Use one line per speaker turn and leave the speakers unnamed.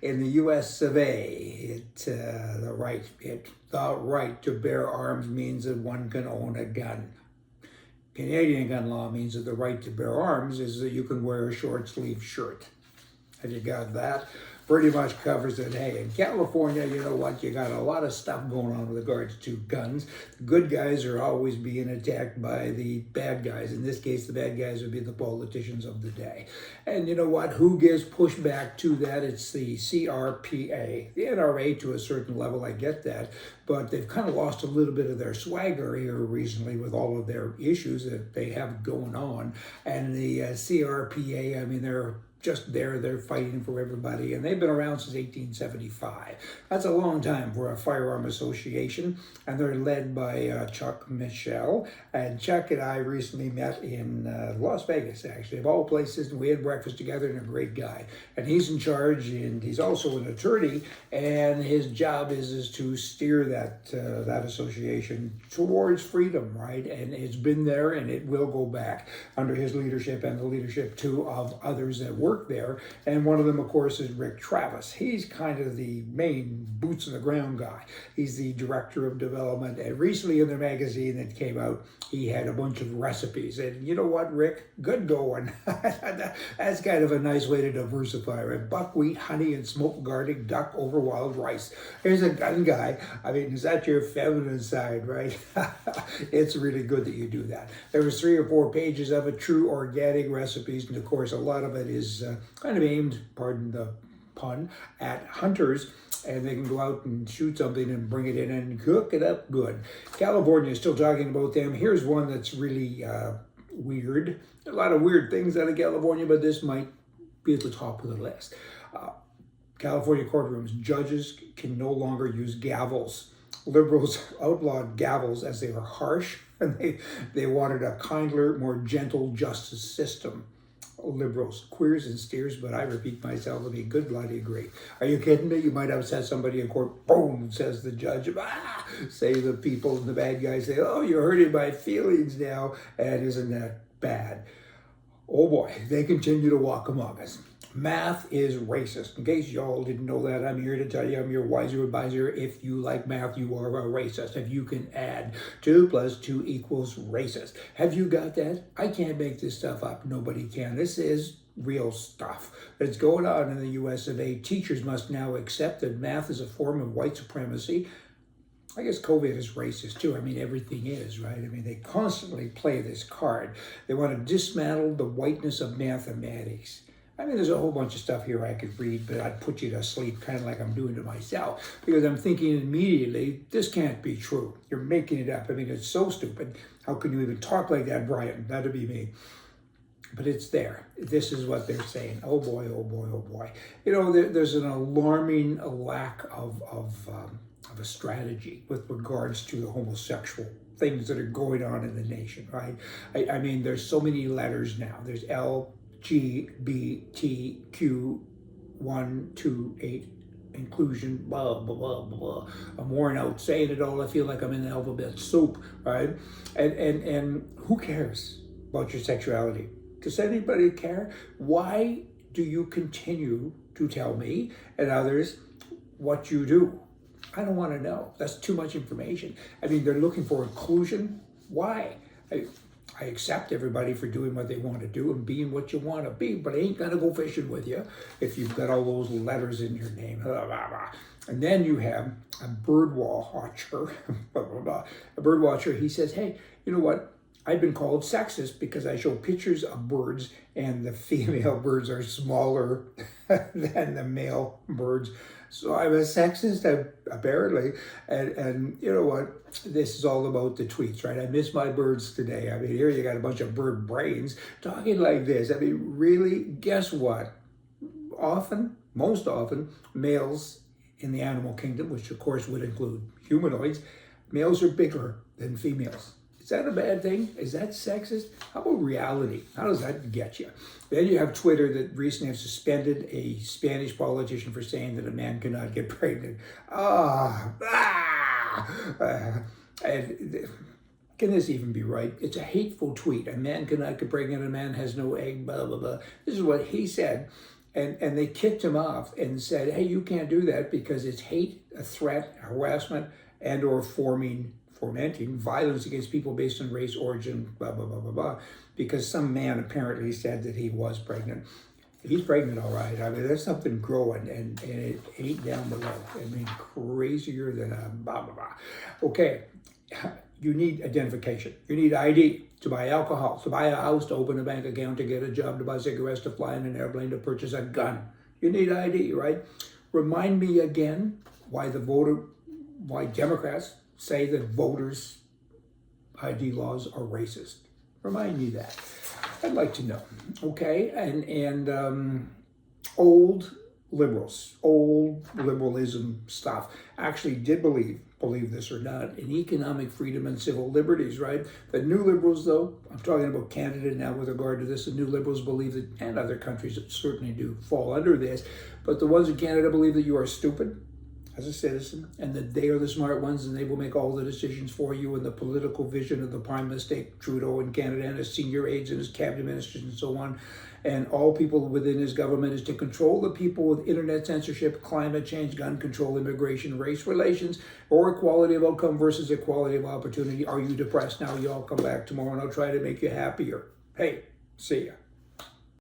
in the U.S. of A, the right to bear arms means that one can own a gun. Canadian gun law means that the right to bear arms is that you can wear a short sleeve shirt. Have you got that? Pretty much covers it. Hey, in California, you know what? You got a lot of stuff going on with regards to guns. The good guys are always being attacked by the bad guys. In this case, the bad guys would be the politicians of the day. And you know what? Who gives pushback to that? It's the CRPA. The NRA, to a certain level, I get that. But they've kind of lost a little bit of their swagger here recently with all of their issues that they have going on. And the CRPA, I mean, they're fighting for everybody, and they've been around since 1875. That's a long time for a firearm association, and they're led by Chuck Michel. And Chuck and I recently met in Las Vegas, actually, of all places, and we had breakfast together, and a great guy. And he's in charge, and he's also an attorney, and his job is to steer that association towards freedom, right? And it's been there, and it will go back under his leadership and the leadership, too, of others that work there, and one of them, of course, is Rick Travis. He's kind of the main boots on the ground guy. He's the director of development, and recently in the magazine that came out, he had a bunch of recipes. And you know what, Rick? Good going. That's kind of a nice way to diversify, right? Buckwheat, honey, and smoked garlic, duck over wild rice. Here's a gun guy. I mean, is that your feminine side, right? It's really good that you do that. There was 3 or 4 pages of it, true organic recipes, and of course, a lot of it is kind of aimed, pardon the pun, at hunters, and they can go out and shoot something and bring it in and cook it up good. California is still talking about them. Here's one that's really weird. A lot of weird things out of California, but this might be at the top of the list. California courtrooms, judges can no longer use gavels. Liberals outlawed gavels as they were harsh, and they wanted a kinder, more gentle justice system. Liberals, queers and steers, but I repeat myself, I mean, good bloody agree. Are you kidding me? You might upset somebody in court, boom, says the judge, say the people and the bad guys say, oh, you're hurting my feelings now, and isn't that bad? Oh boy, they continue to walk among us. Math is racist. In case y'all didn't know that, I'm here to tell you I'm your wiser advisor. If you like math, you are a racist. If you can add 2 + 2 = racist. Have you got that? I can't make this stuff up. Nobody can. This is real stuff that's going on in the US of A. Teachers must now accept that math is a form of white supremacy. I guess COVID is racist too. I mean, everything is, right? I mean, they constantly play this card. They want to dismantle the whiteness of mathematics. I mean, there's a whole bunch of stuff here I could read, but I'd put you to sleep, kind of like I'm doing to myself, because I'm thinking immediately, this can't be true. You're making it up. I mean, it's so stupid. How can you even talk like that, Brian? That'd be me. But it's there. This is what they're saying. Oh boy, oh boy, oh boy. You know, there's an alarming lack of a strategy with regards to the homosexual things that are going on in the nation, right? I mean, there's so many letters now. There's LGBTQ128 inclusion, blah, blah, blah, blah. I'm worn out saying it all. I feel like I'm in the alphabet soup, right? And who cares about your sexuality? Does anybody care? Why do you continue to tell me and others what you do? I don't want to know. That's too much information. I mean, they're looking for inclusion. Why? I accept everybody for doing what they want to do and being what you want to be, but I ain't gonna go fishing with you if you've got all those letters in your name. And then you have a bird watcher, a bird watcher. He says, hey, you know what? I've been called sexist because I show pictures of birds and the female birds are smaller than the male birds. So I'm a sexist, apparently. And you know what? This is all about the tweets, right? I miss my birds today. I mean, here you got a bunch of bird brains talking like this. I mean, really, guess what? Most often, males in the animal kingdom, which of course would include humanoids, males are bigger than females. Is that a bad thing? Is that sexist? How about reality? How does that get you? Then you have Twitter that recently have suspended a Spanish politician for saying that a man cannot get pregnant. And can this even be right? It's a hateful tweet. A man cannot get pregnant, a man has no egg, blah, blah, blah. This is what he said. And they kicked him off and said, hey, you can't do that because it's hate, a threat, harassment, and or fomenting violence against people based on race, origin, blah, blah, blah, blah, blah. Because some man apparently said that he was pregnant. He's pregnant, all right. I mean, there's something growing, and it ain't down below. I mean, crazier than a blah, blah, blah. Okay, you need identification. You need ID to buy alcohol, to buy a house, to open a bank account, to get a job, to buy cigarettes, to fly in an airplane, to purchase a gun. You need ID, right? Remind me again why Democrats say that voters' ID laws are racist. Remind me that. I'd like to know. Okay, and old liberals, old liberalism stuff actually did believe this or not, in economic freedom and civil liberties, right? The new liberals, though, I'm talking about Canada now with regard to this, the new liberals believe that, and other countries that certainly do fall under this, but the ones in Canada believe that you are stupid as a citizen, and that they are the smart ones, and they will make all the decisions for you, and the political vision of the Prime Minister Trudeau in Canada, and his senior aides and his cabinet ministers and so on, and all people within his government is to control the people with internet censorship, climate change, gun control, immigration, race relations, or equality of outcome versus equality of opportunity. Are you depressed now? Y'all come back tomorrow and I'll try to make you happier. Hey, see ya.